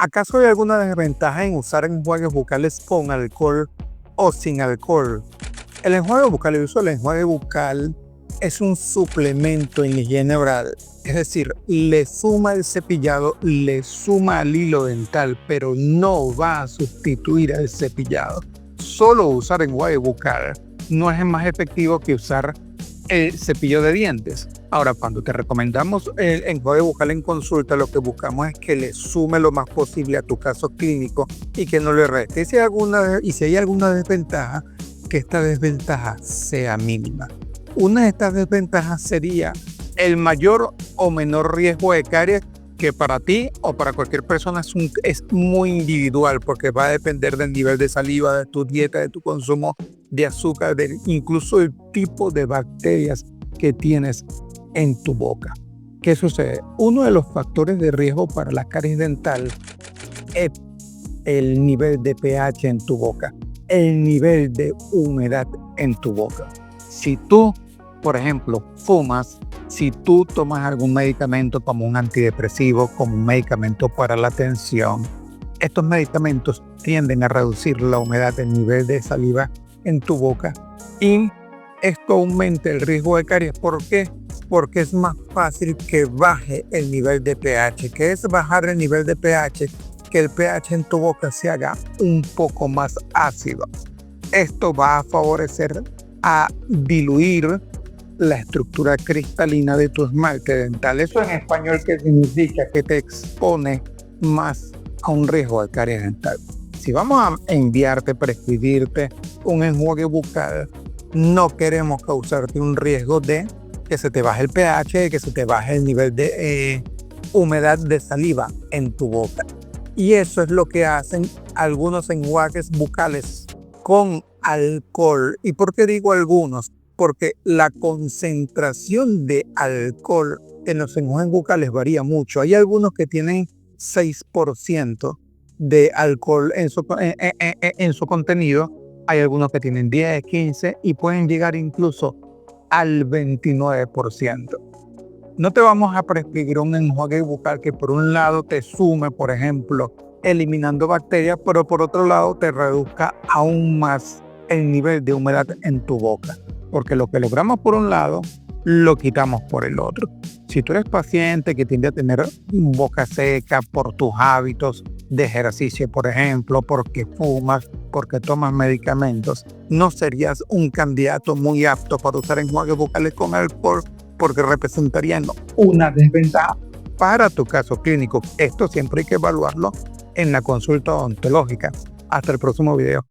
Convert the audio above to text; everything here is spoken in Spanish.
¿Acaso hay alguna desventaja en usar enjuagues bucales con alcohol o sin alcohol? El enjuague bucal, el uso del enjuague bucal es un suplemento en higiene oral. Es decir, le suma el cepillado, le suma al hilo dental, pero no va a sustituir al cepillado. Solo usar enjuague bucal no es más efectivo que usar el cepillo de dientes. Ahora, cuando te recomendamos el enjuague bucal en consulta, lo que buscamos es que le sume lo más posible a tu caso clínico y que no le reste. Si hay alguna desventaja, que esta desventaja sea mínima. Una de estas desventajas sería el mayor o menor riesgo de caries, que para ti o para cualquier persona es muy individual, porque va a depender del nivel de saliva, de tu dieta, de tu consumo de azúcar, incluso el tipo de bacterias que tienes en tu boca. ¿Qué sucede? Uno de los factores de riesgo para la caries dental es el nivel de pH en tu boca, el nivel de humedad en tu boca. Si tú, por ejemplo, fumas, si tú tomas algún medicamento como un antidepresivo, como un medicamento para la tensión, estos medicamentos tienden a reducir la humedad del nivel de saliva en tu boca y esto aumenta el riesgo de caries. ¿Por qué? Porque es más fácil que baje el nivel de pH. ¿Qué es bajar el nivel de pH? Que el pH en tu boca se haga un poco más ácido. Esto va a favorecer a diluir la estructura cristalina de tu esmalte dental. Eso en español que significa que te expone más a un riesgo de caries dental. Si vamos a enviarte, prescribirte un enjuague bucal, no queremos causarte un riesgo de que se te baje el pH, que se te baje el nivel de humedad de saliva en tu boca. Y eso es lo que hacen algunos enjuagues bucales con alcohol. ¿Y por qué digo algunos? Porque la concentración de alcohol en los enjuagues bucales varía mucho. Hay algunos que tienen 6% de alcohol en su contenido. Hay algunos que tienen 10, 15 y pueden llegar incluso al 29%. No te vamos a prescribir un enjuague bucal que por un lado te sume, por ejemplo, eliminando bacterias, pero por otro lado te reduzca aún más el nivel de humedad en tu boca. Porque lo que logramos por un lado, lo quitamos por el otro. Si tú eres paciente que tiende a tener boca seca por tus hábitos de ejercicio, por ejemplo, porque fumas, porque tomas medicamentos, no serías un candidato muy apto para usar enjuagues bucales con alcohol, porque representarían una desventaja para tu caso clínico. Esto siempre hay que evaluarlo en la consulta odontológica. Hasta el próximo video.